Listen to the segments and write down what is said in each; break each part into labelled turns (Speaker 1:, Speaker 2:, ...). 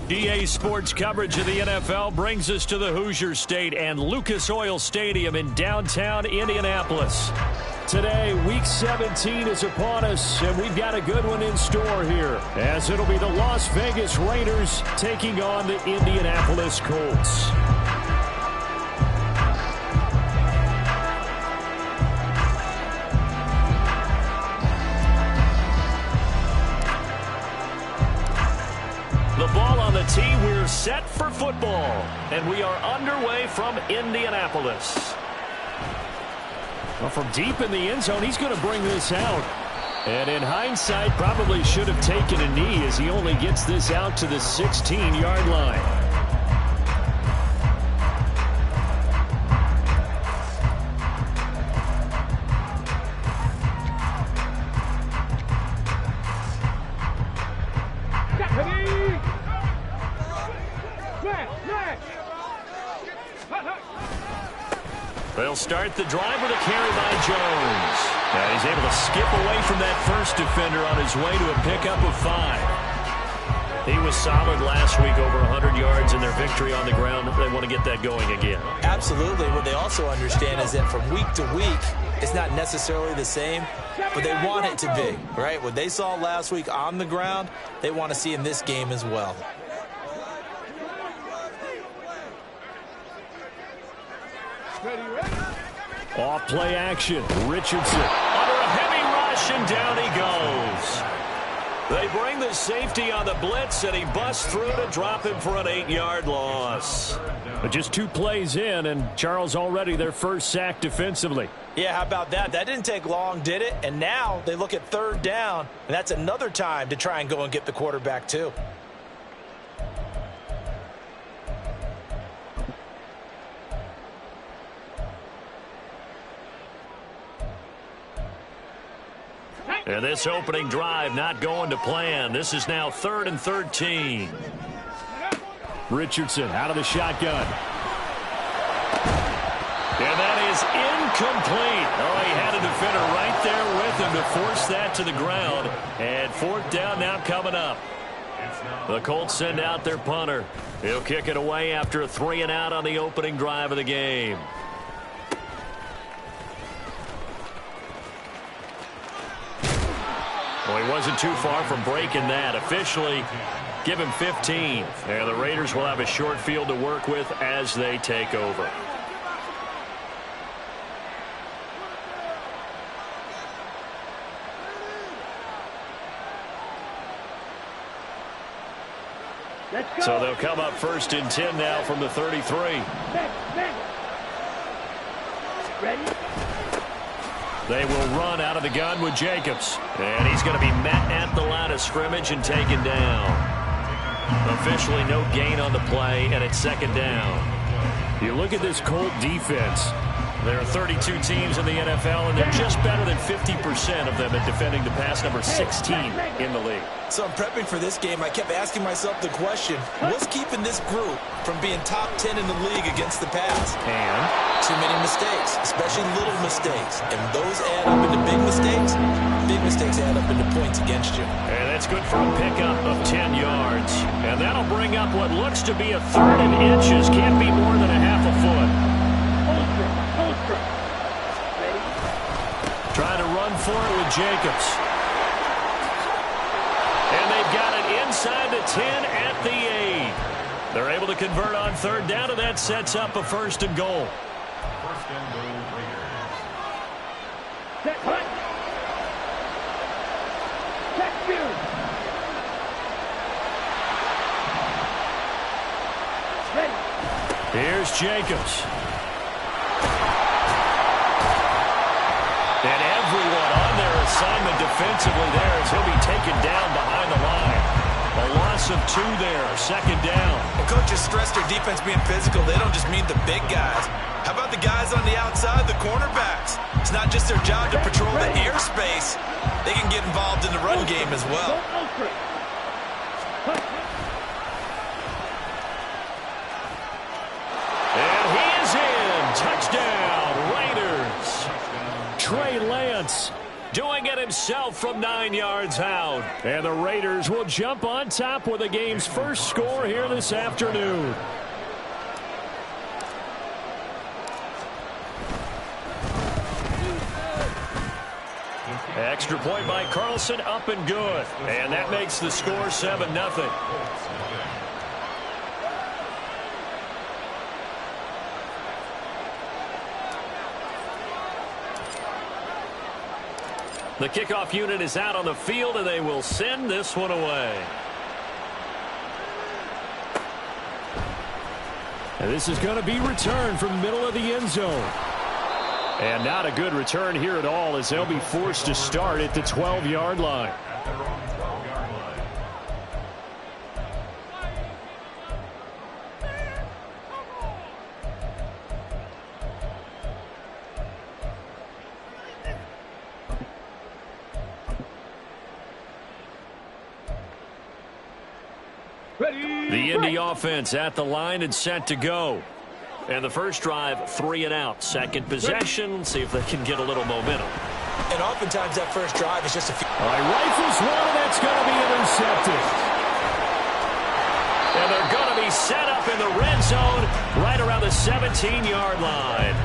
Speaker 1: EA Sports coverage of the NFL brings us to the Hoosier State and Lucas Oil Stadium in downtown Indianapolis. Today, Week 17 is upon us, and we've got a good one in store here, as it'll be the Las Vegas Raiders taking on the Indianapolis Colts. The ball on the tee, we're set for football, and we are underway from Indianapolis. Well, from deep in the end zone, he's going to bring this out. And in hindsight, probably should have taken a knee as he only gets this out to the 16-yard line. They'll start the drive with a carry by Jones. Now he's able to skip away from that first defender on his way to a pickup of 5. He was solid last week, over 100 yards in their victory on the ground. They want to get that going again.
Speaker 2: Absolutely. What they also understand is that from week to week, it's not necessarily the same, but they want it to be, right? What they saw last week on the ground, they want to see in this game as well.
Speaker 1: Off play action. Richardson under a heavy rush, and down he goes. They bring the safety on the blitz, and he busts through to drop him for an 8-yard loss. But just 2 plays in, and Charles already their first sack defensively.
Speaker 2: Yeah, how about that? That didn't take long, did it? And now they look at 3rd down, and that's another time to try and go and get the quarterback too.
Speaker 1: And this opening drive not going to plan. This is now 3rd and 13. Richardson out of the shotgun. And that is incomplete. Oh, he had a defender right there with him to force that to the ground. And 4th down now coming up. The Colts send out their punter. He'll kick it away after a 3-and-out on the opening drive of the game. Well, he wasn't too far from breaking that. Officially, give him 15. And the Raiders will have a short field to work with as they take over. So they'll come up 1st and 10 now from the 33. Ready? They will run out of the gun with Jacobs. And he's going to be met at the line of scrimmage and taken down. Officially no gain on the play, and it's 2nd down. You look at this Colt defense. There are 32 teams in the NFL, and they're just better than 50% of them at defending the pass, number 16 in the league.
Speaker 2: So I'm prepping for this game. I kept asking myself the question, what's keeping this group from being top 10 in the league against the pass?
Speaker 1: And
Speaker 2: too many mistakes, especially little mistakes. And those add up into big mistakes. Big mistakes add up into points against you.
Speaker 1: And that's good for a pickup of 10 yards. And that'll bring up what looks to be a 3rd and inches. Can't be more than a half a foot. Trying to run for it with Jacobs. And they've got it inside the 10 at the 8. They're able to convert on 3rd down, and that sets up a 1st and goal.
Speaker 3: 1st and goal, Raiders.
Speaker 4: Set punt. Check field. Ready.
Speaker 1: Here's Jacobs. And everyone on their assignment defensively there as he'll be taken down behind the line. A loss of 2 there, 2nd down.
Speaker 2: And coaches stress their defense being physical. They don't just mean the big guys. How about the guys on the outside, the cornerbacks? It's not just their job to patrol the airspace. They can get involved in the run game as well.
Speaker 1: And he is in. Touchdown, Raiders. Trey Lance doing it himself from 9 yards out. And the Raiders will jump on top with the game's first score here this afternoon. Extra point by Carlson, up and good. And that makes the score 7-0. The kickoff unit is out on the field, and they will send this one away. And this is going to be returned from the middle of the end zone. And not a good return here at all, as they'll be forced to start at the 12-yard line. The Indy offense at the line and set to go. And the first drive, 3 and out. Second possession, see if they can get a little momentum.
Speaker 2: And oftentimes that first drive is just a few.
Speaker 1: All right, rifles one, and that's going to be intercepted. And they're going to be set up in the red zone right around the 17-yard line.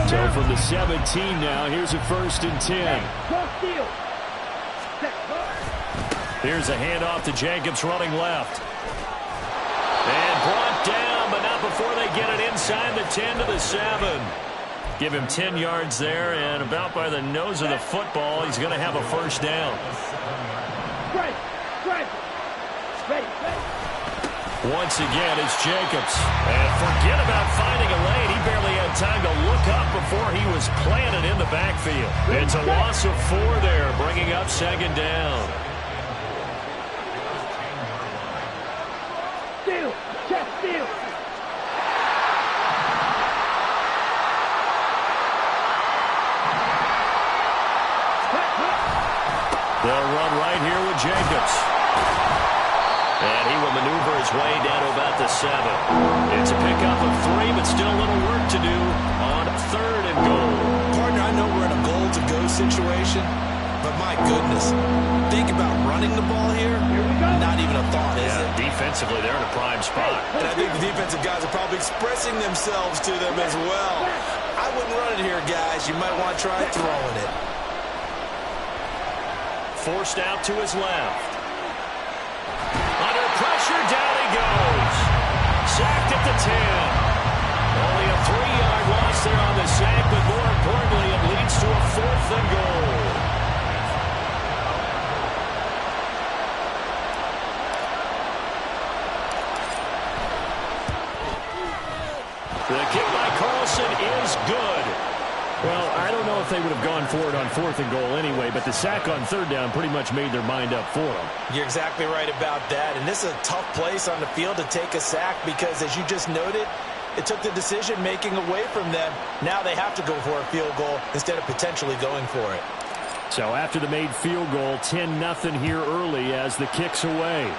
Speaker 1: So from the 17 now, here's a 1st and 10. Here's a handoff to Jacobs running left. And brought down, but not before they get it inside the 10 to the 7. Give him 10 yards there, and about by the nose of the football, he's going to have a first down. Once again, it's Jacobs. And forget about finding a lane. He barely had time to look up before he was planted in the backfield. It's a loss of 4 there, bringing up 2nd down. They'll run right here with Jacobs. And he will maneuver his way down to about the 7. It's a pickup of 3, but still a little work to do on 3rd and goal.
Speaker 2: Partner, I know we're in a goal-to-go situation, but my goodness, think about running the ball here. Not even a thought, is it?
Speaker 1: Defensively, they're in a prime spot.
Speaker 2: And I think the defensive guys are probably expressing themselves to them as well. I wouldn't run it here, guys. You might want to try throwing it.
Speaker 1: Forced out to his left. Under pressure, down he goes. Sacked at the 10. Only a 3-yard loss there on the sack, but more importantly, it leads to a 4th and goal. The kick by Carlson is good. Well, I don't know if they would have gone for it on 4th and goal anyway, but the sack on 3rd down pretty much made their mind up for them.
Speaker 2: You're exactly right about that, and this is a tough place on the field to take a sack because, as you just noted, it took the decision-making away from them. Now they have to go for a field goal instead of potentially going for it.
Speaker 1: So after the made field goal, 10-0 here early as the kick's away.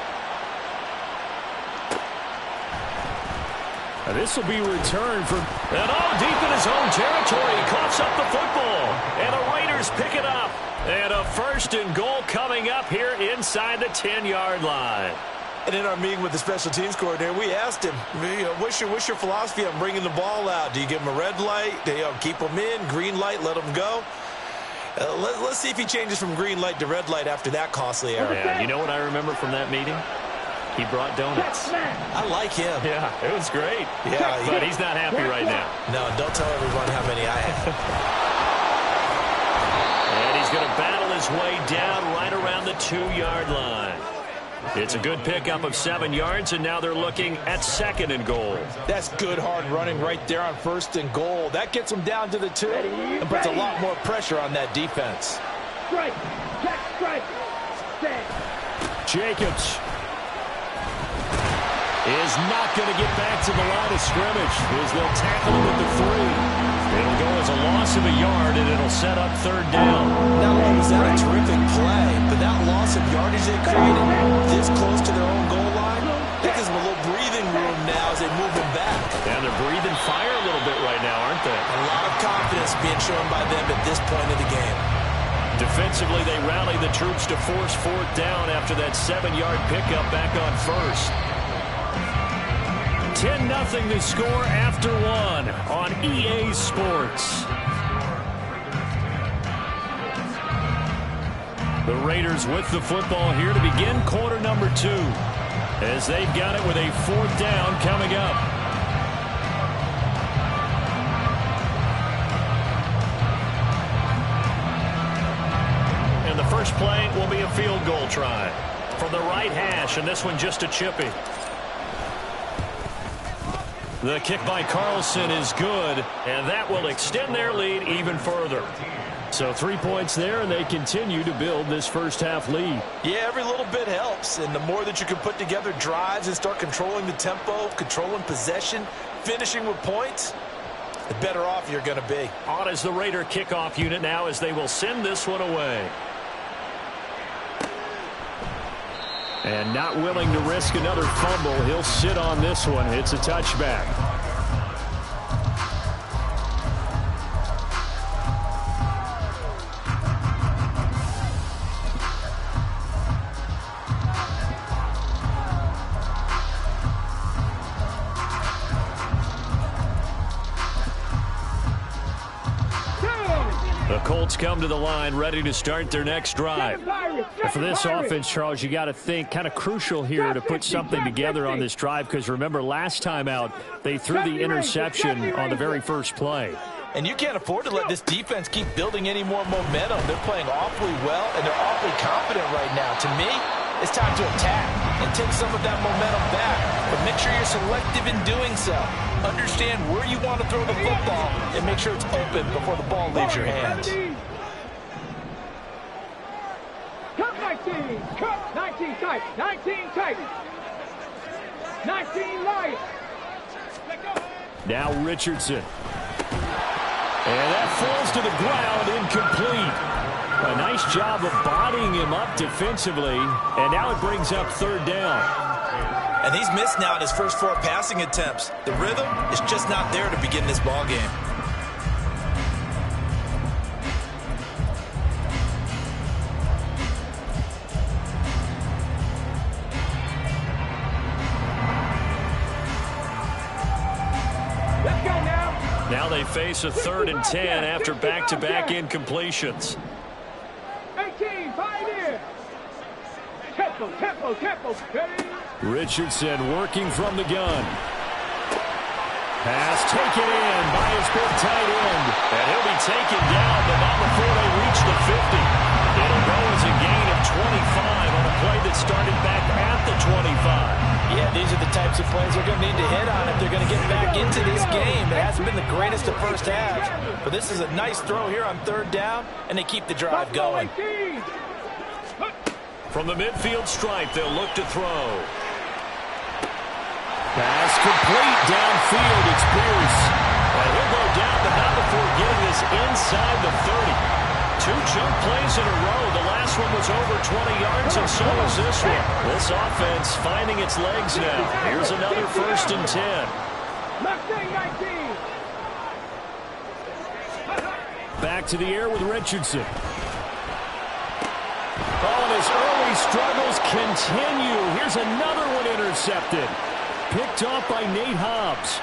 Speaker 1: And this will be returned from... And deep in his own territory. He coughs up the football. And the Raiders pick it up. And a 1st and goal coming up here inside the 10-yard line.
Speaker 2: And in our meeting with the special teams coordinator, we asked him, what's your philosophy on bringing the ball out? Do you give him a red light? Do you keep him in? Green light, let him go? Let's see if he changes from green light to red light after that costly error.
Speaker 1: Yeah, you know what I remember from that meeting? He brought donuts.
Speaker 2: I like him.
Speaker 1: Yeah, it was great.
Speaker 2: Yeah,
Speaker 1: but he's not happy right now.
Speaker 2: No, don't tell everyone how many I have.
Speaker 1: And he's going to battle his way down right around the 2-yard line. It's a good pickup of 7 yards, and now they're looking at 2nd and goal.
Speaker 2: That's good hard running right there on 1st and goal. That gets them down to the 2 and puts a lot more pressure on that defense.
Speaker 4: Strike. Check strike. Set.
Speaker 1: Jacobs is not going to get back to the line of scrimmage as they'll tackle him at the 3. It'll go as a loss of a yard, and it'll set up 3rd down.
Speaker 2: Not only was that a terrific play, but that loss of yardage they created this close to their own goal line, that gives them a little breathing room now as they move him back.
Speaker 1: And they're breathing fire a little bit right now, aren't they?
Speaker 2: A lot of confidence being shown by them at this point of the game.
Speaker 1: Defensively, they rally the troops to force fourth down after that 7-yard pickup back on first. 10-0 to score after one on EA Sports. The Raiders with the football here to begin quarter number 2, as they've got it with a fourth down coming up. And the first play will be a field goal try from the right hash, and this one just a chippy. The kick by Carlson is good, and that will extend their lead even further. So 3 points there, and they continue to build this first half lead.
Speaker 2: Yeah, every little bit helps, and the more that you can put together drives and start controlling the tempo, controlling possession, finishing with points, the better off you're going to be.
Speaker 1: On is the Raider kickoff unit now as they will send this one away. And not willing to risk another fumble, he'll sit on this one. It's a touchback. The Colts come to the line ready to start their next drive. For this offense, Charles, you got to think kind of crucial here to put something together on this drive, because remember last time out they threw the interception on the very first play.
Speaker 2: And you can't afford to let this defense keep building any more momentum. They're playing awfully well, and they're awfully confident right now. To me, it's time to attack and take some of that momentum back. But make sure you're selective in doing so. Understand where you want to throw the football and make sure it's open before the ball leaves your hands.
Speaker 4: Cut 19. Cut 19 tight. 19 tight. 19 light.
Speaker 1: Now Richardson. And that falls to the ground, incomplete. A nice job of bodying him up defensively, and now it brings up third down.
Speaker 2: And he's missed now in his first 4 passing attempts. The rhythm is just not there to begin this ball game.
Speaker 4: Let's go now.
Speaker 1: Now they face a 3rd and 10 after back-to-back incompletions.
Speaker 4: 18, 5 in. Tempo, tempo, tempo. Ready?
Speaker 1: Richardson working from the gun. Pass taken in by his big tight end. And he'll be taken down, but not before they reach the 50. It'll go as a gain of 25 on a play that started back at the 25.
Speaker 2: Yeah, these are the types of plays they're going to need to hit on if they're going to get back into this game. It hasn't been the greatest of first halves, but this is a nice throw here on 3rd down, and they keep the drive going.
Speaker 1: From the midfield stripe, they'll look to throw. Pass complete downfield. It's Pierce. And he'll go down, but not before getting this inside the 30. 2 jump plays in a row. The last one was over 20 yards, and so is this one. This offense finding its legs now. Here's another 1st and 10. Back to the air with Richardson. Oh, and his early struggles continue. Here's another one intercepted. Picked off by Nate Hobbs.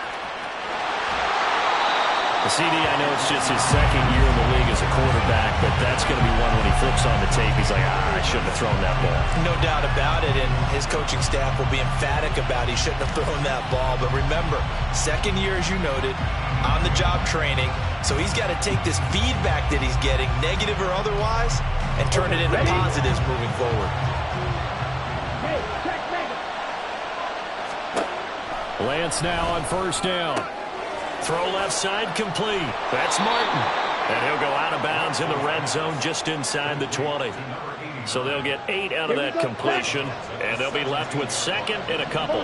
Speaker 1: The CD, I know it's just his 2nd year in the league as a quarterback, but that's going to be one when he flips on the tape. He's like, I shouldn't have thrown that ball.
Speaker 2: No doubt about it, and his coaching staff will be emphatic about he shouldn't have thrown that ball. But remember, 2nd year, as you noted, on-the-job training, so he's got to take this feedback that he's getting, negative or otherwise, and turn it into positives moving forward.
Speaker 1: Lance now on 1st down. Throw left side complete. That's Martin. And he'll go out of bounds in the red zone just inside the 20. So they'll get 8 out of that completion, and they'll be left with 2nd and a couple.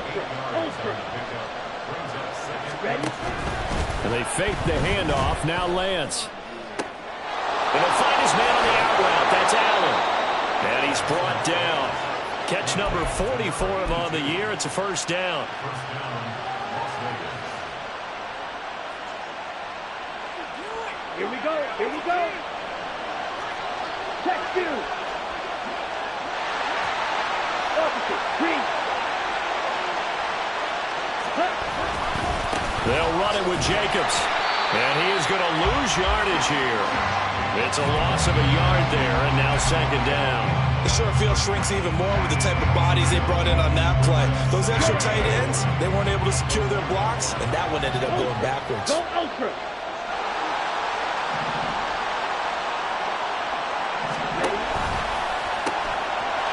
Speaker 1: And they fake the handoff. Now Lance. And he'll find his man on the out route. That's Allen. And he's brought down. Catch number 40 for him on the year. It's a 1st down.
Speaker 4: Here we go. Here we go. Check 2. Opposite. 3.
Speaker 1: They'll run it with Jacobs. And he is going to lose yardage here. It's a loss of a yard there, and now second down.
Speaker 2: The short field shrinks even more with the type of bodies they brought in on that play. Those extra tight ends, they weren't able to secure their blocks, and that one ended up going backwards.
Speaker 4: Go ultra.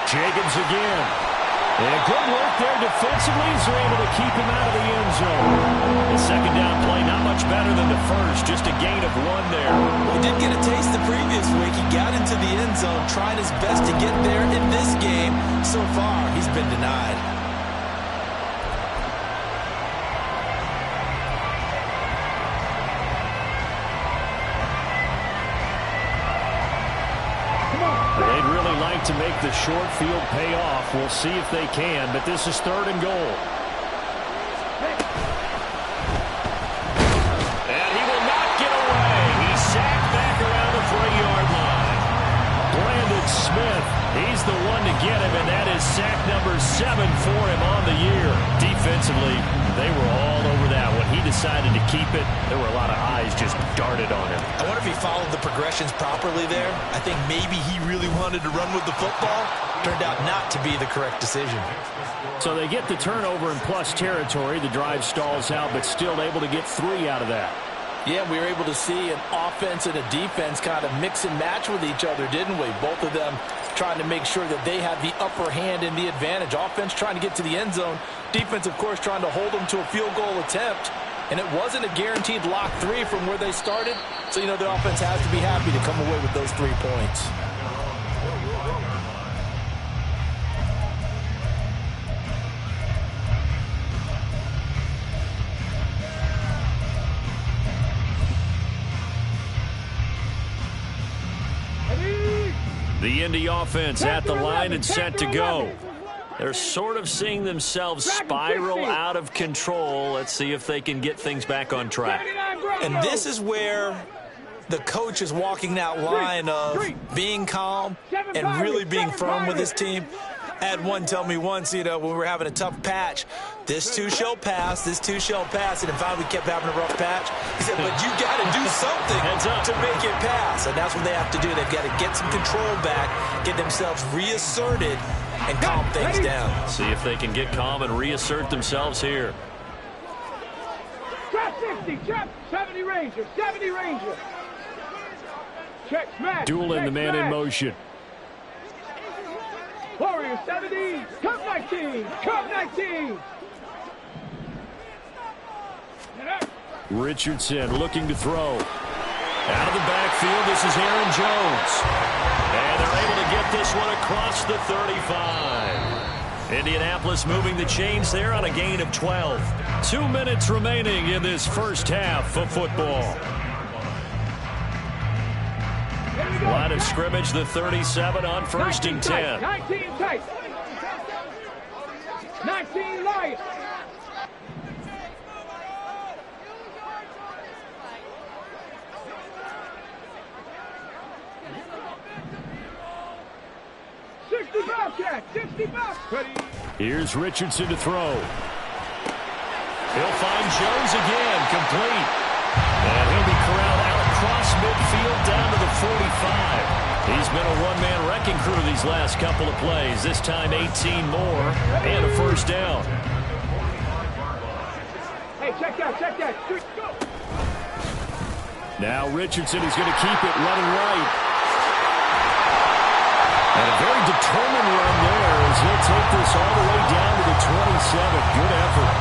Speaker 1: Jacobs again. And good work there defensively as they're able to keep him out of the end zone. The second down play not much better than the first, just a gain of 1 there.
Speaker 2: Well, he did get a taste the previous week. He got into the end zone, trying his best to get there in this game. So far, he's been denied.
Speaker 1: They'd really like to make the short field pay off. We'll see if they can, but this is 3rd and goal. And he will not get away. He's sacked back around the 3-yard line. Brandon Smith, he's the one to get him, and that is sack number 7 for him on the year. Defensively, they were all over that. When he decided to keep it, there were a lot of eyes just darted on him.
Speaker 2: I wonder if he followed the progressions properly there. I think maybe he really wanted to run with the football. Turned out not to be the correct decision.
Speaker 1: So they get the turnover in plus territory. The drive stalls out, but still able to get 3 out of that.
Speaker 5: Yeah, we were able to see an offense and a defense kind of mix and match with each other, didn't we? Both of them trying to make sure that they have the upper hand and the advantage. Offense trying to get to the end zone. Defense, of course, trying to hold them to a field goal attempt. And it wasn't a guaranteed lock 3 from where they started. So, you know, the offense has to be happy to come away with those 3 points.
Speaker 1: The Indy offense at the line and set to go. They're sort of seeing themselves spiral out of control. Let's see if they can get things back on track.
Speaker 2: And this is where the coach is walking that line of being calm and really being firm with his team. I had one tell me once, you know, when we were having a tough patch, this too shall pass, this too shall pass. And in fact, we kept having a rough patch. He said, but you got to do something to make it pass. And that's what they have to do. They've got to get some control back, get themselves reasserted, and calm things down.
Speaker 1: See if they can get calm and reassert themselves here.
Speaker 4: Trap 60, trap 70 Ranger, 70 Ranger. Check smash.
Speaker 1: Dueling the man in motion.
Speaker 4: Warrior 70, Cup 19, Cup 19.
Speaker 1: Richardson looking to throw. Out of the backfield, this is Aaron Jones. And they're able to get this one across the 35. Indianapolis moving the chains there on a gain of 12. 2 minutes remaining in this first half of football. Line of scrimmage, the 37 on 1st and 10.
Speaker 4: 19 tight. 19 light.
Speaker 1: Here's Richardson to throw. He'll find Jones again, complete. And he'll be corralled out across midfield down to the 45. He's been a one-man wrecking crew these last couple of plays. This time 18 more and a first down.
Speaker 4: Hey, check that. Go.
Speaker 1: Now Richardson is going to keep it running right. And a very determined run there as he'll take this all the way down to the 27. Good effort.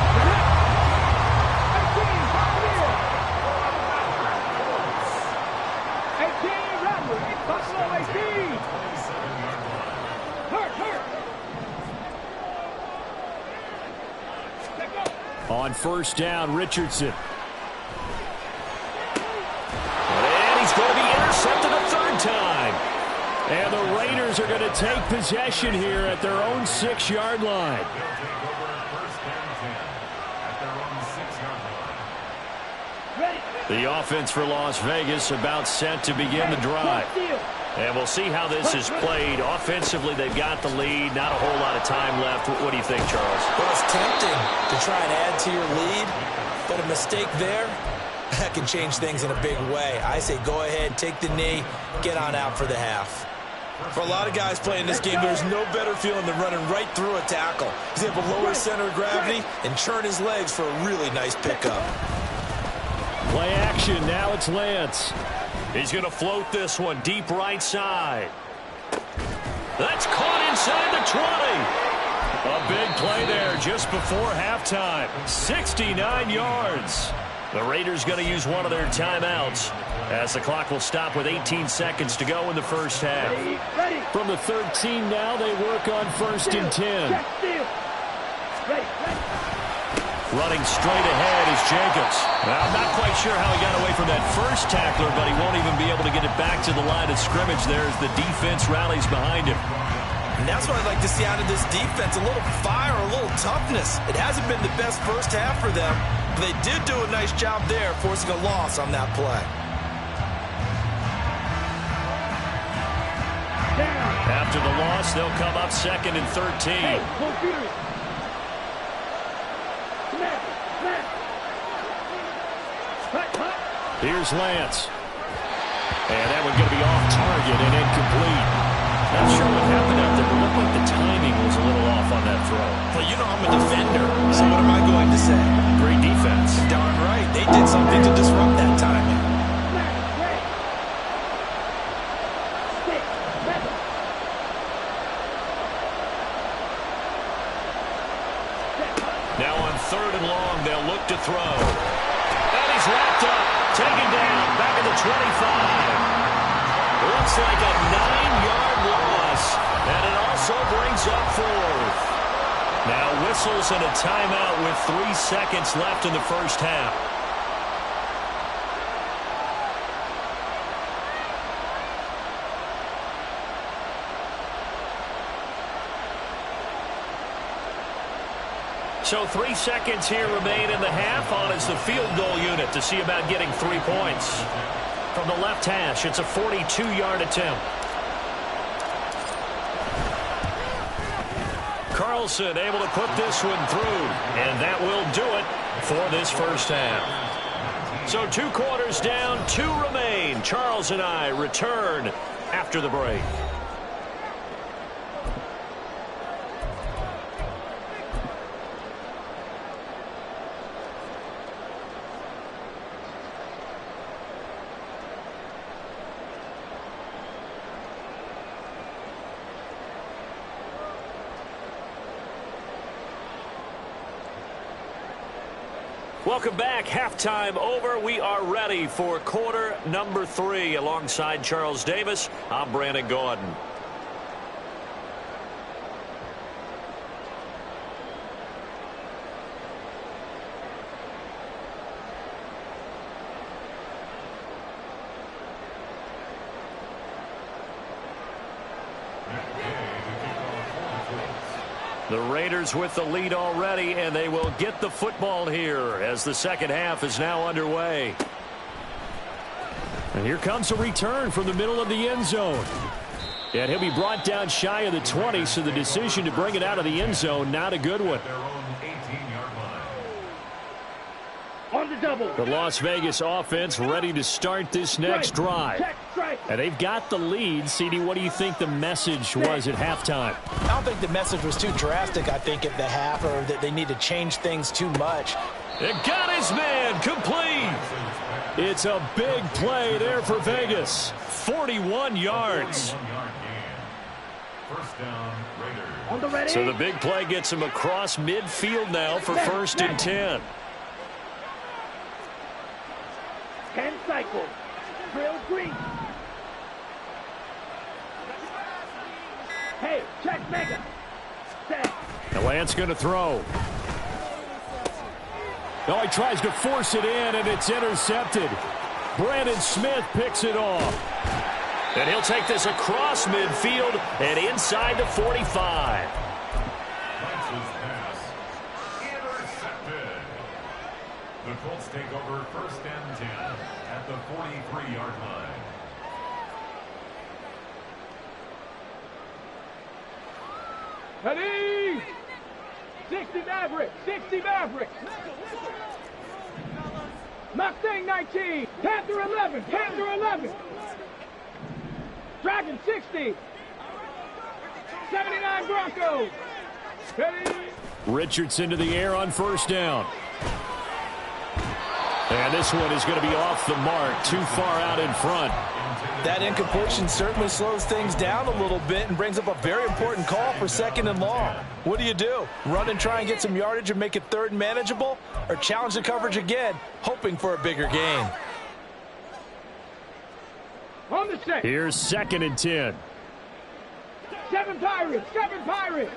Speaker 1: On first down, Richardson. And he's going to be intercepted a 3rd time. And the Raiders are going to take possession here at their own 6-yard line. The offense for Las Vegas about set to begin the drive. And we'll see how this is played. Offensively, they've got the lead. Not a whole lot of time left. What do you think, Charles?
Speaker 5: Well, it's tempting to try and add to your lead, but a mistake there, that can change things in a big way. I say go ahead, take the knee, get on out for the half.
Speaker 2: For a lot of guys playing this game, there's no better feeling than running right through a tackle. He's able to lower his center of gravity and churn his legs for a really nice pickup.
Speaker 1: Play action. Now it's Lance. He's going to float this one deep right side. That's caught inside the 20. A big play there just before halftime. 69 yards. The Raiders going to use one of their timeouts as the clock will stop with 18 seconds to go in the first half. From the 13 now, they work on 1st and 10. Running straight ahead is Jacobs. Now, I'm not quite sure how he got away from that first tackler, but he won't even be able to get it back to the line of scrimmage there as the defense rallies behind him.
Speaker 2: And that's what I'd like to see out of this defense, a little fire, a little toughness. It hasn't been the best first half for them, but they did do a nice job there forcing a loss on that play.
Speaker 1: After the loss, they'll come up 2nd and 13. Here's Lance. And that one's going to be off target and incomplete. Not sure what happened out there, but it looked like the timing was a little off on that throw.
Speaker 2: Well, you know I'm a defender, so what am I going to say?
Speaker 1: Great defense.
Speaker 2: Darn right. They did something to disrupt that timing.
Speaker 1: Now on 3rd and long, they'll look to throw. And he's wrapped up, taken down, back at the 25. Looks like a 9-yard loss, and it also brings up 4th. Now whistles and a timeout with 3 seconds left in the first half. So 3 seconds here remain in the half on as the field goal unit to see about getting 3 points. From the left hash, it's a 42-yard attempt. Carlson able to put this one through, and that will do it for this first half. So 2 quarters down, 2 remain. Charles and I return after the break. Welcome back. Halftime over. We are ready for quarter number 3. Alongside Charles Davis, I'm Brandon Gordon. The Raiders with the lead already, and they will get the football here as the second half is now underway. And here comes a return from the middle of the end zone. And he'll be brought down shy of the 20, so the decision to bring it out of the end zone, not a good one.
Speaker 4: On the double.
Speaker 1: The Las Vegas offense ready to start this next drive. And they've got the lead. CD, what do you think the message was at halftime?
Speaker 5: I don't think the message was too drastic, I think, at the half, or that they need to change things too much.
Speaker 1: It got his man complete. It's a big play there for Vegas. 41 yards.
Speaker 3: First down, Raiders.
Speaker 4: On the ready.
Speaker 1: So the big play gets him across midfield now for 1st and 10.
Speaker 4: 10 cycles. Drill green. Hey, check mega. Set.
Speaker 1: And Lance going to throw. No, he tries to force it in, and it's intercepted. Brandon Smith picks it off. And he'll take this across midfield and inside the 45.
Speaker 3: Lance's pass intercepted. The Colts take over 1st and 10 at the 43-yard line.
Speaker 4: Ready? 60 Mavericks, 60 Mavericks. Mustang 19, Panther 11, Panther 11. Dragon 60, 79 Broncos. Ready?
Speaker 1: Richardson to the air on 1st down. And this one is going to be off the mark, too far out in front.
Speaker 5: That incompletion certainly slows things down a little bit and brings up a very important call for 2nd and long. What do? Run and try and get some yardage and make it 3rd and manageable? Or challenge the coverage again, hoping for a bigger gain?
Speaker 4: On the set.
Speaker 1: Here's 2nd and 10.
Speaker 4: 7 Pirates, 7 Pirates.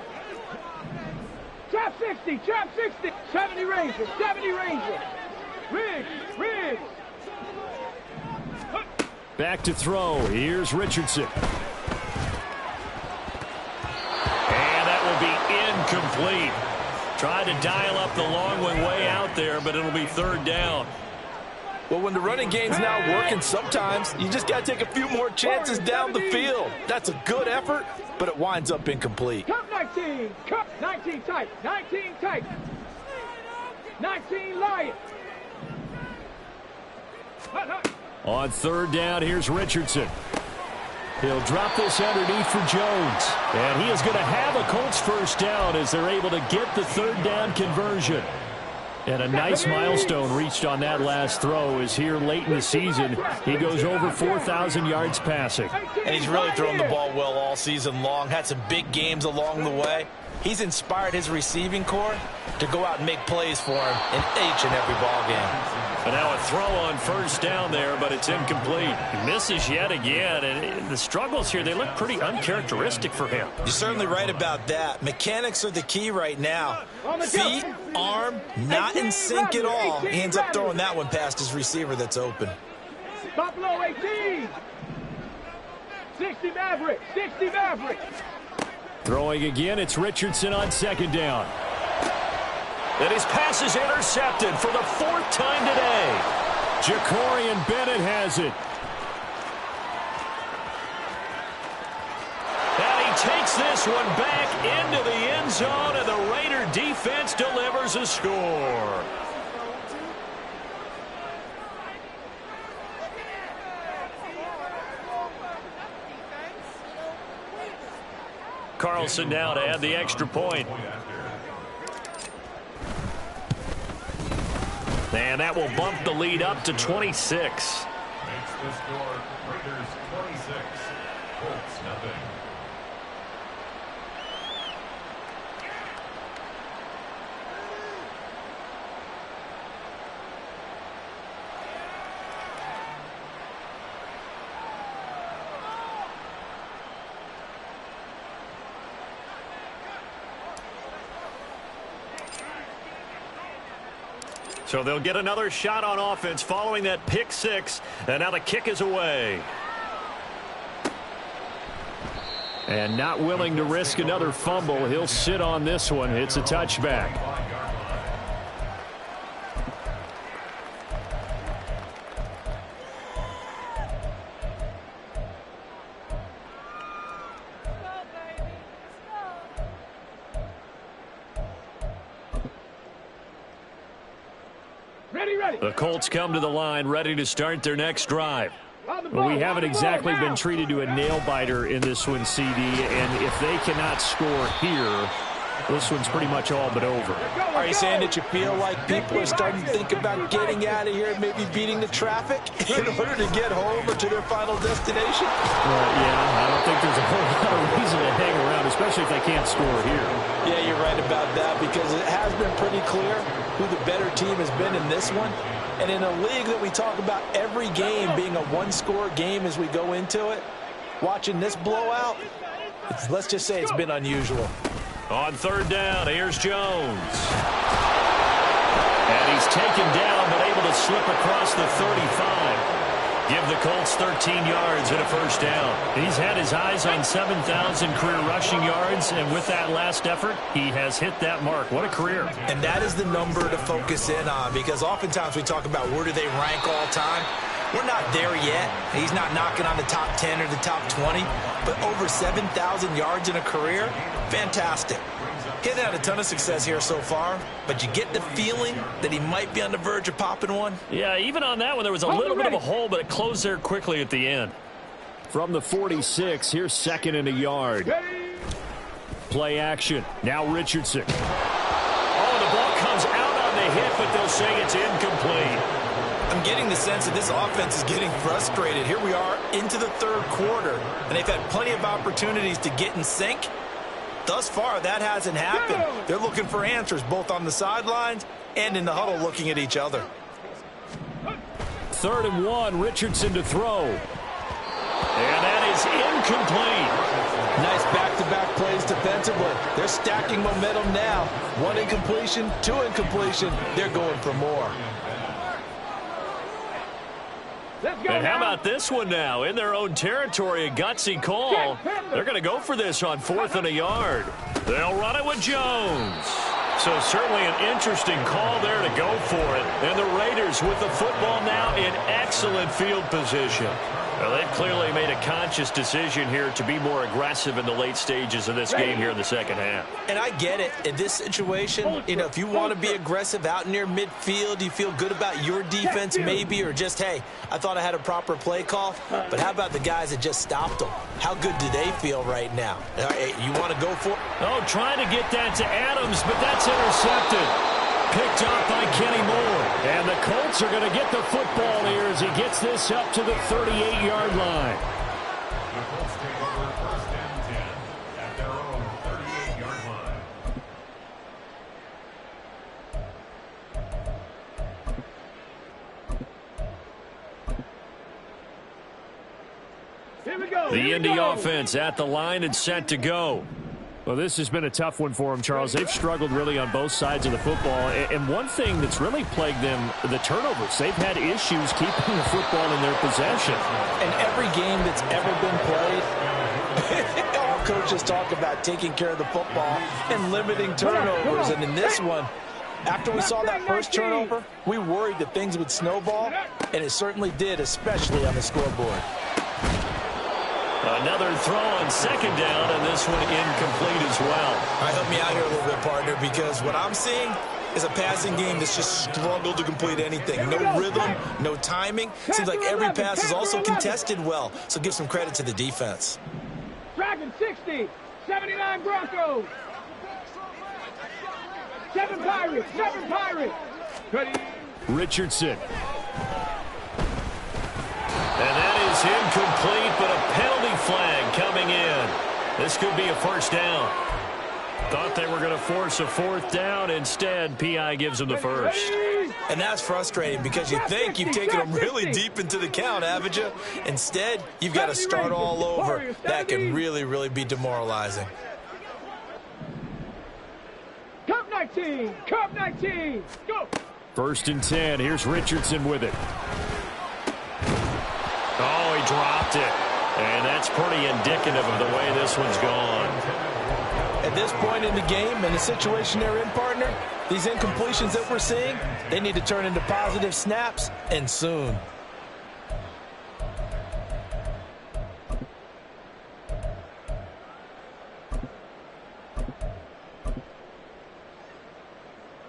Speaker 4: Trap 60, trap 60. 70 Rangers, 70 Rangers. Riggs.
Speaker 1: Back to throw. Here's Richardson. And that will be incomplete. Tried to dial up the long one way out there, but it'll be 3rd down.
Speaker 5: Well, when the running game's now working, sometimes you just got to take a few more chances down the field. That's a good effort, but it winds up incomplete.
Speaker 4: Cup 19, Cup 19 tight, 19 tight. 19 Lions.
Speaker 1: On 3rd down, here's Richardson. He'll drop this underneath for Jones. And he is going to have a Colts 1st down as they're able to get the 3rd down conversion. And a nice milestone reached on that last throw is here late in the season. He goes over 4,000 yards passing.
Speaker 5: And he's really thrown the ball well all season long. Had some big games along the way. He's inspired his receiving corps to go out and make plays for him in each and every ball game.
Speaker 1: And now a throw on 1st down there, but it's incomplete. He misses yet again, and the struggles here, they look pretty uncharacteristic for him.
Speaker 2: You're certainly right about that. Mechanics are the key right now. Feet, arm, not in sync at all. He ends up throwing that one past his receiver that's open.
Speaker 4: Buffalo 18. 60 Mavericks, 60 Mavericks.
Speaker 1: Throwing again, it's Richardson on 2nd down. And his pass is intercepted for the 4th time today. Jacorian Bennett has it. And he takes this one back into the end zone, and the Raider defense delivers a score. Carlson now to add the extra point. And that will bump the lead up to 26.
Speaker 3: Makes the score Raiders 26, Colts nothing.
Speaker 1: So they'll get another shot on offense following that pick 6. And now the kick is away. And not willing to risk another fumble. He'll sit on this one. It's a touchback. The Colts come to the line ready to start their next drive. We haven't exactly been treated to a nail-biter in this one, CD, and if they cannot score here, this one's pretty much all but over.
Speaker 5: Are you saying that you feel like people are starting to think about getting out of here and maybe beating the traffic in order to get home or to their final destination?
Speaker 1: Yeah, I don't think there's a whole lot of reason to hang around, especially if they can't score here.
Speaker 5: Yeah, you're right about that, because it has been pretty clear who the better team has been in this one. And in a league that we talk about every game being a one-score game as we go into it, watching this blowout, let's just say it's been unusual.
Speaker 1: On 3rd down, here's Jones. And he's taken down, but able to slip across the 35. give the Colts 13 yards and a first down. He's had his eyes on 7,000 career rushing yards, and with that last effort, he has hit that mark. What a career.
Speaker 2: And that is the number to focus in on, because oftentimes we talk about where do they rank all time. We're not there yet. He's not knocking on the top 10 or the top 20, but over 7,000 yards in a career, fantastic. He's had a ton of success here so far, but you get the feeling that he might be on the verge of popping one.
Speaker 1: Yeah, even on that one, there was a little bit of a hole, but it closed there quickly at the end.
Speaker 6: From the 46, here's 2nd and a yard. Play action. Now Richardson.
Speaker 1: Oh, the ball comes out on the hit, but they'll say it's incomplete.
Speaker 2: I'm getting the sense that this offense is getting frustrated. Here we are into the third quarter, and they've had plenty of opportunities to get in sync. Thus far, that hasn't happened. They're looking for answers both on the sidelines and in the huddle looking at each other.
Speaker 6: 3rd and 1, Richardson to throw.
Speaker 1: And that is incomplete.
Speaker 5: Nice back-to-back plays defensively. They're stacking momentum now. 1 incompletion, 2 incompletion. They're going for more.
Speaker 1: And how about this one now? In their own territory, a gutsy call. They're going to go for this on 4th and a yard. They'll run it with Jones. So certainly an interesting call there to go for it. And the Raiders with the football now in excellent field position. Well, they've clearly made a conscious decision here to be more aggressive in the late stages of this game here in the second half.
Speaker 2: And I get it. In this situation, you know, if you want to be aggressive out near midfield, you feel good about your defense maybe, or just, hey, I thought I had a proper play call. But how about the guys that just stopped them? How good do they feel right now? You want to go for it?
Speaker 1: Oh, trying to get that to Adams, but that's intercepted. Picked off by Kenny Moore.
Speaker 6: And the Colts are going to get the football here as he gets this up to the 38-yard line.
Speaker 3: The Colts take over 1st and 10 at their own 38-yard line.
Speaker 4: Here we go.
Speaker 1: The Indy offense at the line and set to go.
Speaker 6: Well, this has been a tough one for them, Charles. They've struggled really on both sides of the football. And one thing that's really plagued them, the turnovers. They've had issues keeping the football in their possession.
Speaker 5: And every game that's ever been played, all coaches talk about taking care of the football and limiting turnovers. And in this one, after we saw that first turnover, we worried that things would snowball, and it certainly did, especially on the scoreboard.
Speaker 1: Another throw on 2nd down, and this one incomplete as well.
Speaker 2: All right, help me out here a little bit, partner, because what I'm seeing is a passing game that's just struggled to complete anything. No rhythm, no timing. Seems like every pass is also contested well, so give some credit to the defense.
Speaker 4: Dragon 60, 79 Broncos. 7 Pirates, 7 Pirates. Ready.
Speaker 6: Richardson.
Speaker 1: And that is incomplete, but a penalty flag coming in. This could be a first down. Thought they were going to force a 4th down. Instead, P.I. gives them the first.
Speaker 2: And that's frustrating because you think you've taken them really deep into the count, haven't you? Instead, you've got to start all over. That can really, really be demoralizing.
Speaker 4: Cup 19, Cup 19, go.
Speaker 6: 1st and 10. Here's Richardson with it.
Speaker 1: Oh, he dropped it. And that's pretty indicative of the way this one's gone.
Speaker 5: At this point in the game and the situation they're in, partner, these incompletions that we're seeing, they need to turn into positive snaps, and soon.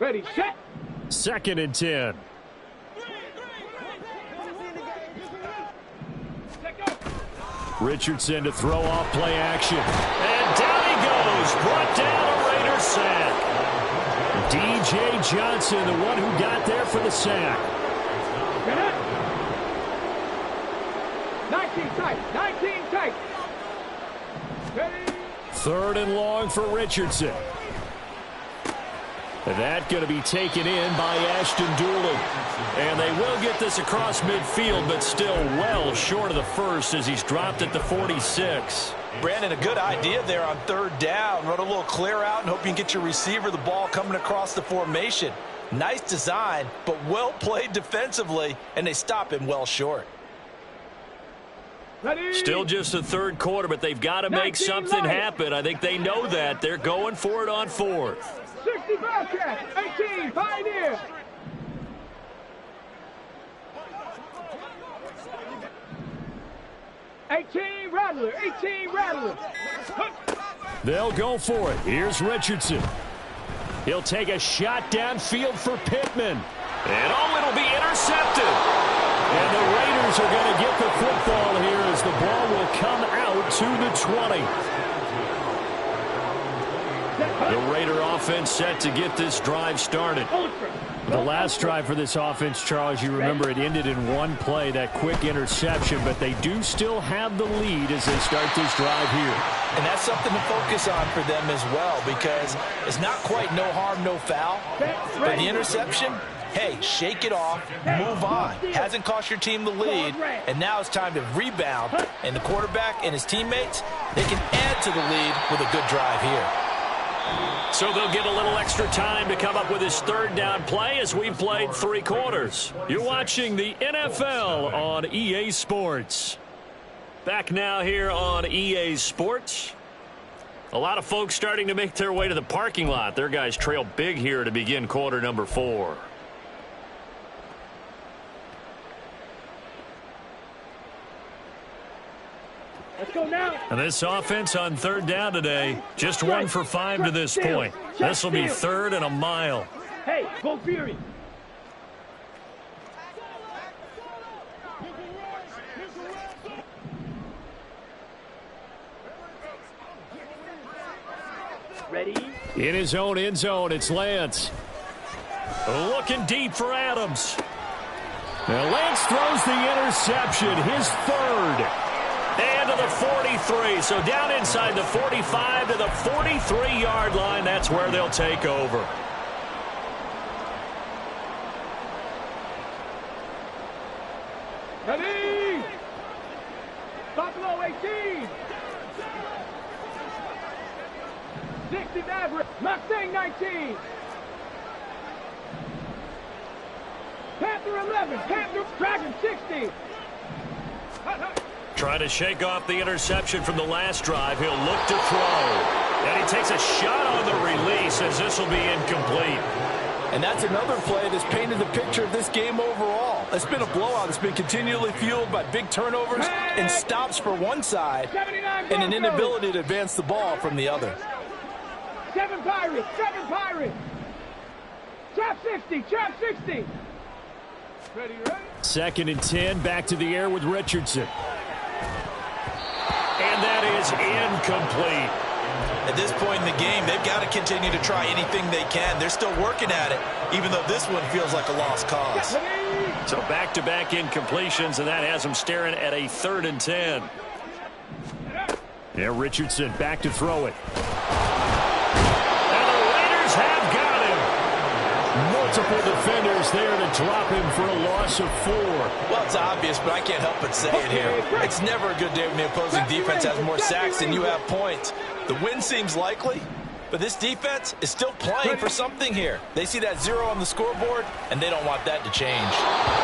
Speaker 4: Ready, set.
Speaker 6: 2nd and 10. Richardson to throw off play action.
Speaker 1: And down he goes. Brought down a Raider sack.
Speaker 6: D.J. Johnson, the one who got there for the sack.
Speaker 4: 19 tight, 19 tight. Ready.
Speaker 6: 3rd and long for Richardson. That going to be taken in by Ashton Dooley.
Speaker 1: And they will get this across midfield, but still well short of the first as he's dropped at the 46.
Speaker 5: Brandon, a good idea there on 3rd down. Run a little clear out and hope you can get your receiver the ball coming across the formation. Nice design, but well played defensively, and they stop him well short.
Speaker 1: Still just the third quarter, but they've got to make something happen. I think they know that. They're going for it on fourth.
Speaker 4: 60 Bobcats, 18 Pioneer. Rattler, 18 Rattler.
Speaker 6: They'll go for it. Here's Richardson. He'll take a shot downfield for Pittman.
Speaker 1: And it'll be intercepted.
Speaker 6: And the Raiders are going to get the football here as the ball will come out to the 20. The Raider offense set to get this drive started. The last drive for this offense, Charles, you remember it ended in one play, that quick interception, but they do still have the lead as they start this drive here.
Speaker 5: And that's something to focus on for them as well, because it's not quite no harm, no foul. But the interception, hey, shake it off, move on. Hasn't cost your team the lead, and now it's time to rebound. And the quarterback and his teammates, they can add to the lead with a good drive here.
Speaker 1: So they'll get a little extra time to come up with his third down play as we've played 3 quarters. You're watching the NFL on EA Sports. Back now here on EA Sports. A lot of folks starting to make their way to the parking lot. Their guys trail big here to begin quarter number 4.
Speaker 4: Let's go now.
Speaker 1: And this offense on third down today, just 1 for 5 to this point. This will be third and a mile.
Speaker 4: Hey, go Fury. Ready?
Speaker 6: In his own end zone, it's Lance.
Speaker 1: Looking deep for Adams.
Speaker 6: Now Lance throws the interception, his third.
Speaker 1: And to the 43. So down inside the 45 to the 43-yard line. That's where they'll take over.
Speaker 4: Ready? Buffalo 18. 60 Maverick. Mustang 19. Panther 11. Panther Dragon 60.
Speaker 1: Trying to shake off the interception from the last drive. He'll look to throw. And he takes a shot on the release as this will be incomplete.
Speaker 5: And that's another play that's painted the picture of this game overall. It's been a blowout. It's been continually fueled by big turnovers and stops for one side and an inability to advance the ball from the other.
Speaker 4: 7 Pirates. 7 Pirates. Trap 60. Trap 60. Ready, ready?
Speaker 6: 2nd and 10, back to the air with Richardson.
Speaker 1: And that is incomplete.
Speaker 2: At this point in the game, they've got to continue to try anything they can. They're still working at it, even though this one feels like a lost cause.
Speaker 1: So back-to-back incompletions, and that has them staring at a 3rd and 10.
Speaker 6: Yeah, Richardson back to throw it.
Speaker 1: And the Raiders have got him.
Speaker 6: Multiple defenders there to drop him for a loss of 4.
Speaker 2: Well, it's obvious, but I can't help but say it here. It's never a good day when the opposing defense has more sacks than you have points. The win seems likely, but this defense is still playing for something here. They see that 0 on the scoreboard, and they don't want that to change.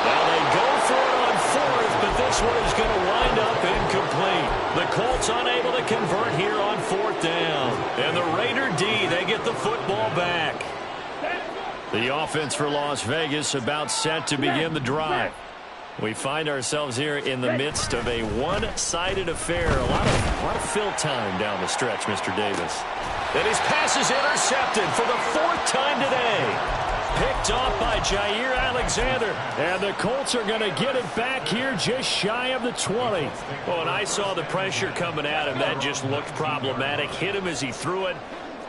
Speaker 1: Well, they go for it on 4th, but this one is going to wind up incomplete. The Colts unable to convert here on 4th down. And the Raider D, they get the football back. The offense for Las Vegas about set to begin the drive. We find ourselves here in the midst of a one-sided affair. A lot of fill time down the stretch, Mr. Davis. And his pass is intercepted for the 4th time today. Picked off by Jair Alexander.
Speaker 6: And the Colts are going to get it back here just shy of the 20.
Speaker 1: Well, and I saw the pressure coming at him. That just looked problematic. Hit him as he threw it.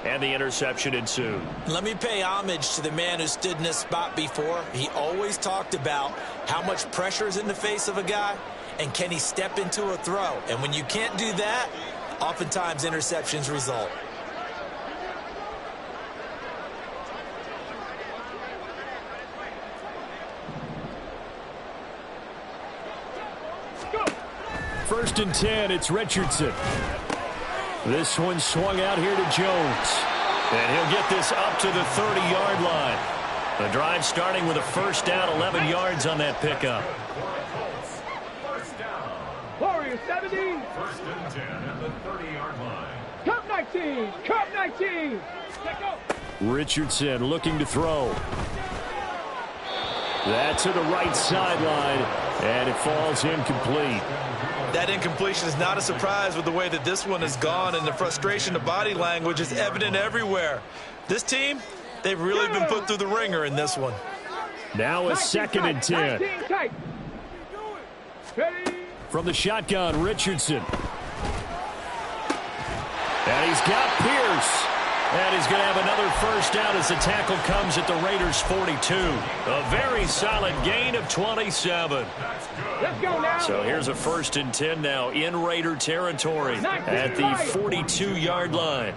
Speaker 1: And the interception ensued.
Speaker 2: Let me pay homage to the man who stood in this spot before. He always talked about how much pressure is in the face of a guy, and can he step into a throw. And when you can't do that, oftentimes interceptions result.
Speaker 4: Go.
Speaker 6: 1st and 10, it's Richardson. This one swung out here to Jones.
Speaker 1: And he'll get this up to the 30-yard line. The drive starting with a 1st down, 11 yards on that pickup.
Speaker 4: Warriors 17.
Speaker 3: First and 10 at the 30-yard line.
Speaker 4: Cup 19. Cup 19. Let go.
Speaker 6: Richardson looking to throw. That's to the right sideline, and it falls incomplete.
Speaker 2: That incompletion is not a surprise with the way that this one has gone, and the frustration of body language is evident everywhere. This team, they've really been put through the ringer in this one.
Speaker 6: Now a second and 10.
Speaker 4: 19 tight. Ready.
Speaker 6: From the shotgun, Richardson. And he's got Pierce. And he's going to have another first down as the tackle comes at the Raiders' 42. A very solid gain of 27.
Speaker 4: Let's go now.
Speaker 1: So here's a first and 10 now in Raider territory at the 42-yard line.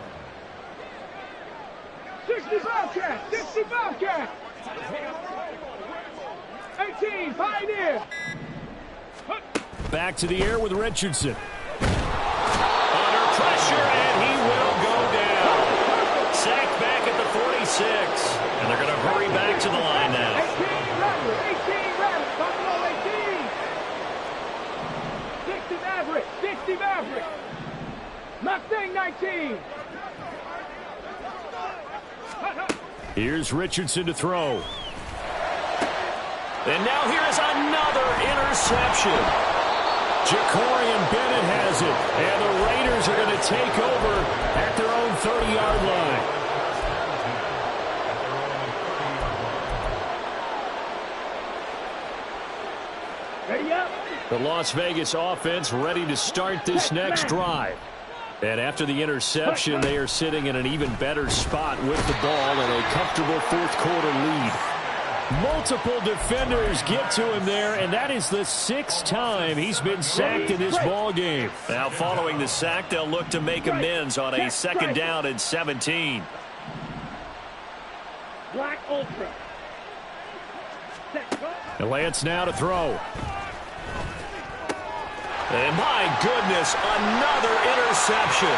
Speaker 4: 65 cat. 65 cat. 18. Pioneer.
Speaker 6: Back to the air with Richardson.
Speaker 1: Under pressure, and he will go down. Sacked back at the 46. And they're going to hurry back to the line now.
Speaker 4: 18 Rabbit. 18 Rabbit. Buffalo 18. 60 Maverick. 60 Maverick. Mustang 19.
Speaker 6: Here's Richardson to throw.
Speaker 1: And now here's another interception.
Speaker 6: Jacorian Bennett has it, and the Raiders are going to take over at their own 30-yard line.
Speaker 4: Ready up.
Speaker 6: The Las Vegas offense ready to start this next drive. And after the interception, they are sitting in an even better spot with the ball and a comfortable fourth-quarter lead. Multiple defenders get to him there, and that is the 6th time he's been sacked in this ball game.
Speaker 1: Now following the sack, they'll look to make amends on a second down and 17.
Speaker 4: Black Ultra.
Speaker 6: And Lance now to throw.
Speaker 1: And my goodness, another interception.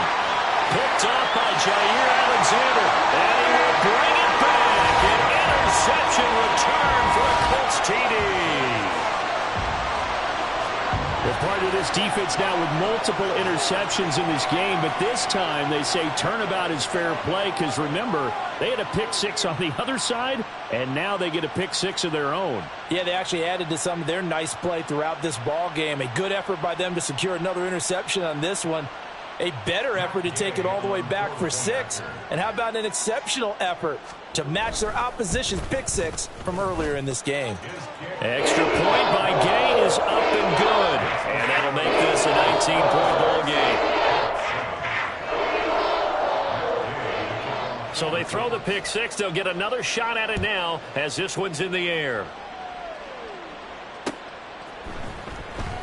Speaker 1: Picked off by Jair Alexander. And he will bring it back. An interception return for a Colts TD.
Speaker 6: Well, part of this defense now with multiple interceptions in this game, but this time they say turnabout is fair play because, remember, they had a pick six on the other side, and now they get a pick six of their own.
Speaker 5: Yeah, they actually added to some of their nice play throughout this ball game. A good effort by them to secure another interception on this one. A better effort to take it all the way back for 6. And how about an exceptional effort to match their opposition's pick six from earlier in this game.
Speaker 1: Extra point by Gay is up and good. And that'll make this a 19-point ball game. So they throw the pick six. They'll get another shot at it now as this one's in the air.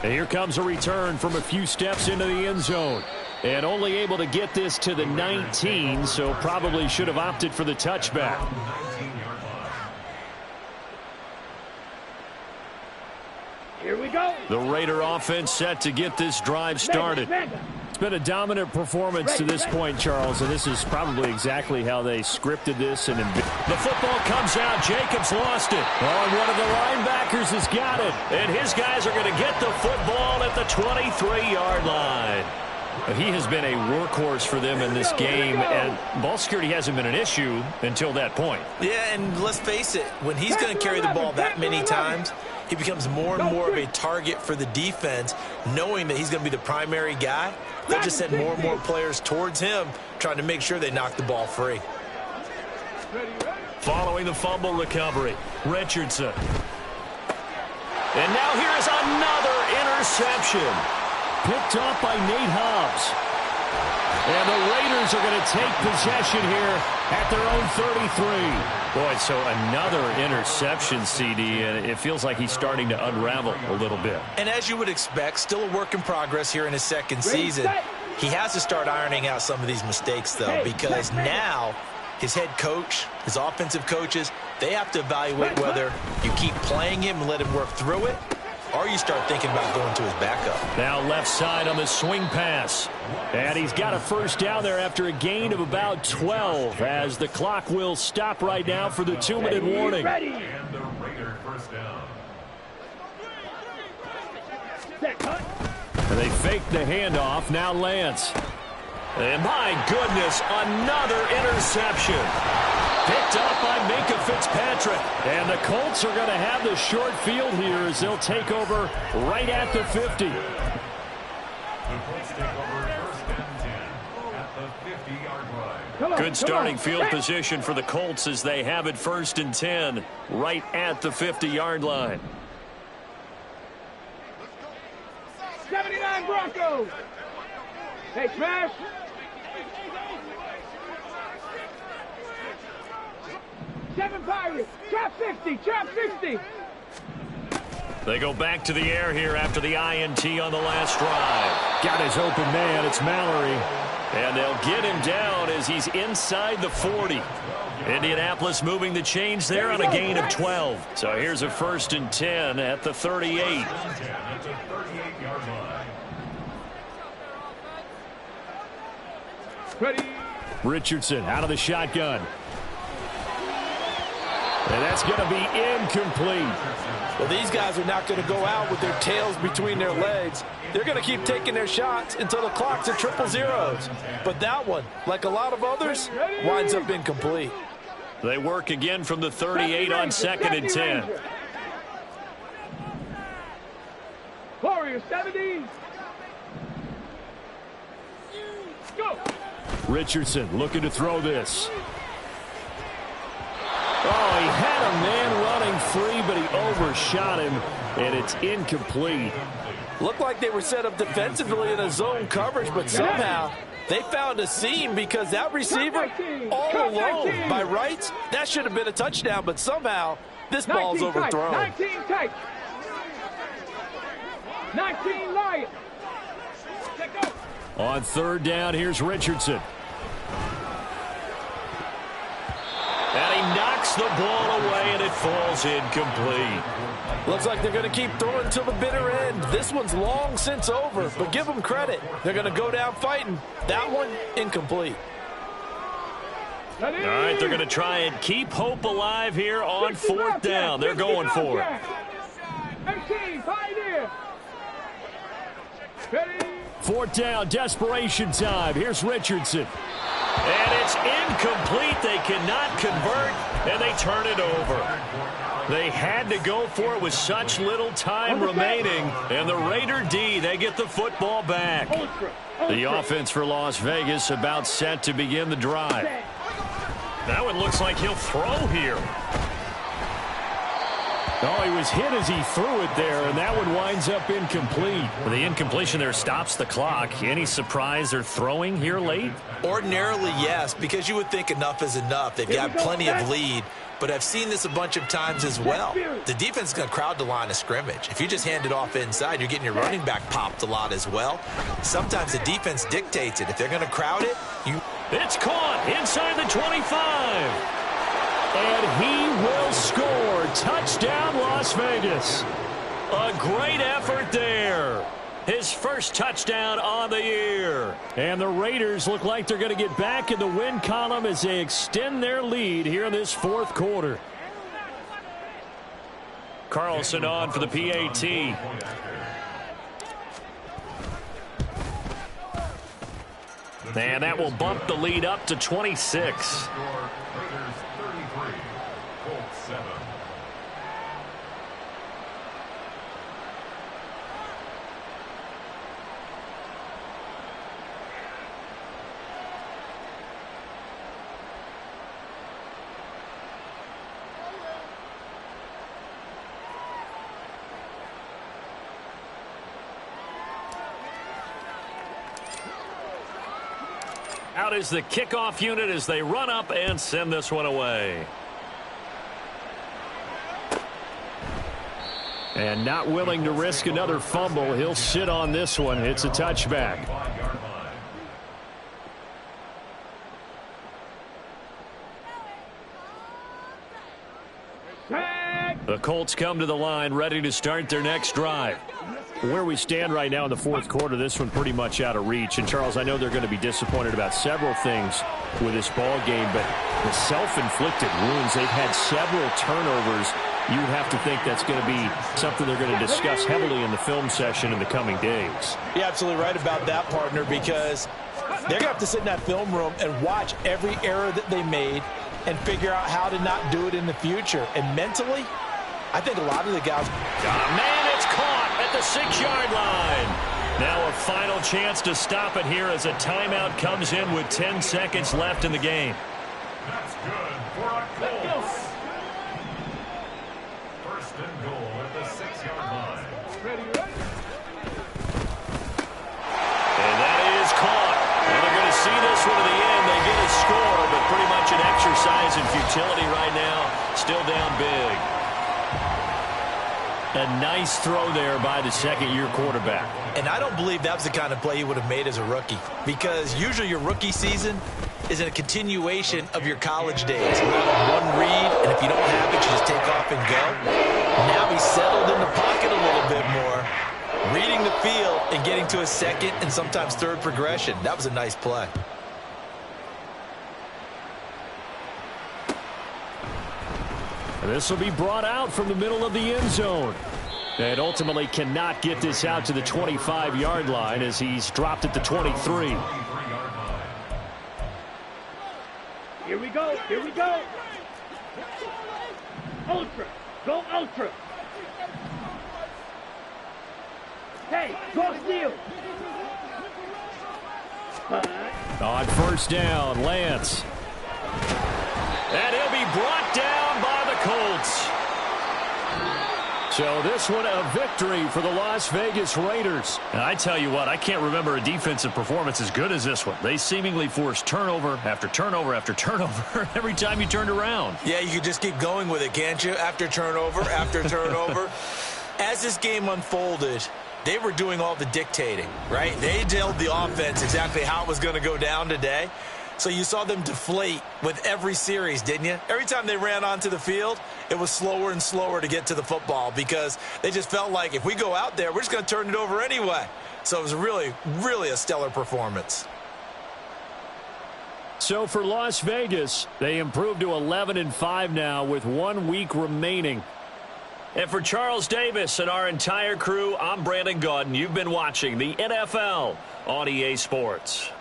Speaker 6: And here comes a return from a few steps into the end zone. And only able to get this to the 19, so probably should have opted for the touchback.
Speaker 4: Here we go.
Speaker 6: The Raider offense set to get this drive started. It's been a dominant performance to this point, Charles, and this is probably exactly how they scripted this. And
Speaker 1: the football comes out. Jacobs lost it.
Speaker 6: Oh, and one of the linebackers has got it.
Speaker 1: And his guys are going to get the football at the 23-yard line.
Speaker 6: He has been a workhorse for them in this game, and ball security hasn't been an issue until that point.
Speaker 2: Yeah, and let's face it, when he's going to carry the ball that many times, he becomes more and more of a target for the defense, knowing that he's going to be the primary guy. They'll just send more and more players towards him, trying to make sure they knock the ball free.
Speaker 1: Following the fumble recovery, Richardson. And now here's another interception.
Speaker 6: Picked off by Nate Hobbs. And the Raiders are going to take possession here at their own 33.
Speaker 1: Boy, so another interception, CD, and it feels like he's starting to unravel a little bit.
Speaker 2: And as you would expect, still a work in progress here in his second season. He has to start ironing out some of these mistakes, though, because now his head coach, his offensive coaches, they have to evaluate whether you keep playing him and let him work through it, or you start thinking about going to his backup.
Speaker 6: Now left side on the swing pass. And he's got a first down there after a gain of about 12 as the clock will stop right now for the 2-minute warning.
Speaker 3: And the Raider first down.
Speaker 4: Set cut.
Speaker 6: And they fake the handoff. Now Lance.
Speaker 1: And my goodness, another interception. Picked up by Minka Fitzpatrick.
Speaker 6: And the Colts are going to have the short field here as they'll take over right at the 50.
Speaker 3: The Colts take over first and 10 at the 50-yard line.
Speaker 1: Good starting field position for the Colts as they have it first and 10 right at the 50-yard line.
Speaker 4: 79 Broncos. Hey, smash. Seven Pirates. Trap 60. Trap 60.
Speaker 1: They go back to the air here after the INT on the last drive.
Speaker 6: Got his open man. It's Mallory.
Speaker 1: And they'll get him down as he's inside the 40. Indianapolis moving the chains there on a gain of 12. So here's a first and 10 at the 38.
Speaker 3: At the 38-yard line.
Speaker 4: Ready.
Speaker 6: Richardson out of the shotgun. And that's going to be incomplete.
Speaker 5: Well, these guys are not going to go out with their tails between their legs. They're going to keep taking their shots until the clock's at triple zeros. But that one, like a lot of others, winds up incomplete.
Speaker 1: They work again from the 38 on second and 10.
Speaker 4: Warriors 70. Go.
Speaker 6: Richardson looking to throw this. Oh, he had a man running free, but he overshot him, and it's incomplete.
Speaker 5: Looked like they were set up defensively in a zone coverage, but somehow they found a seam because that receiver all alone. By rights, that should have been a touchdown, but somehow this ball's overthrown.
Speaker 4: 19 tight. 19 Lions.
Speaker 6: On third down, here's Richardson.
Speaker 1: And he knocks the ball away, and it falls incomplete.
Speaker 5: Looks like they're going to keep throwing till the bitter end. This one's long since over, but give them credit. They're going to go down fighting. That one, incomplete.
Speaker 1: All right, they're going to try and keep hope alive here on fourth down. They're going for it.
Speaker 4: 18, Pioneer. Ready.
Speaker 6: Fourth down, desperation time. Here's Richardson.
Speaker 1: And it's incomplete. They cannot convert, and they turn it over. They had to go for it with such little time remaining. And the Raider D, they get the football back. The offense for Las Vegas about set to begin the drive. That one looks like he'll throw here.
Speaker 6: Oh, he was hit as he threw it there, and that one winds up incomplete.
Speaker 1: Well, the incompletion there stops the clock. Any surprise they're throwing here late?
Speaker 2: Ordinarily, yes, because you would think enough is enough. They've got plenty of lead, but I've seen this a bunch of times as well. The defense is going to crowd the line of scrimmage. If you just hand it off inside, you're getting your running back popped a lot as well. Sometimes the defense dictates it. If they're going to crowd it,
Speaker 1: It's caught inside the 25.
Speaker 6: And he will score. Touchdown, Las Vegas.
Speaker 1: A great effort there. His first touchdown on the year.
Speaker 6: And the Raiders look like they're going to get back in the win column as they extend their lead here in this fourth quarter.
Speaker 1: Carlson on for the PAT. And that will bump the lead up to 26.
Speaker 3: Raiders 33, Colts 7.
Speaker 1: Out is the kickoff unit as they run up and send this one away.
Speaker 6: And not willing to risk another fumble. He'll sit on this one. It's a touchback.
Speaker 1: The Colts come to the line ready to start their next drive.
Speaker 6: Where we stand right now in the fourth quarter, this one pretty much out of reach. And, Charles, I know they're going to be disappointed about several things with this ball game, but the self-inflicted wounds, they've had several turnovers you would have to think that's going to be something they're going to discuss heavily in the film session in the coming days.
Speaker 5: You're absolutely right about that, partner, because they're going to have to sit in that film room and watch every error that they made and figure out how to not do it in the future. And mentally, I think a lot of the guys...
Speaker 1: Man, it's caught at the 6-yard line. Now a final chance to stop it here as a timeout comes in with 10 seconds left in the game.
Speaker 3: That's good for a Colts. First and goal at the 6-yard line.
Speaker 1: And that is caught. And they're going to see this one to the end. They get a score, but pretty much an exercise in futility right now. Still down big. A nice throw there by the second-year quarterback.
Speaker 5: And I don't believe that was the kind of play he would have made as a rookie, because usually your rookie season is a continuation of your college days. You have one read, and if you don't have it, you just take off and go. Now he's settled in the pocket a little bit more, reading the field and getting to a second and sometimes third progression. That was a nice play.
Speaker 6: This will be brought out from the middle of the end zone. And ultimately cannot get this out to the 25-yard line as he's dropped at the 23.
Speaker 4: Here we go. Here we go. Ultra. Go ultra. Hey, go steal.
Speaker 6: On first down, Lance.
Speaker 1: And he'll be brought down by the Colts.
Speaker 6: So this one a victory for the Las Vegas Raiders.
Speaker 1: And I tell you what, I can't remember a defensive performance as good as this one. They seemingly forced turnover after turnover after turnover every time you turned around.
Speaker 5: Yeah, you could just keep going with it, can't you? After turnover, after turnover. As this game unfolded, they were doing all the dictating, right? They told the offense exactly how it was going to go down today. So you saw them deflate with every series, didn't you? Every time they ran onto the field, it was slower and slower to get to the football because they just felt like if we go out there, we're just going to turn it over anyway. So it was really, really a stellar performance.
Speaker 6: So for Las Vegas, they improved to 11-5 now with 1 week remaining.
Speaker 1: And for Charles Davis and our entire crew, I'm Brandon Gaudin. You've been watching the NFL on EA Sports.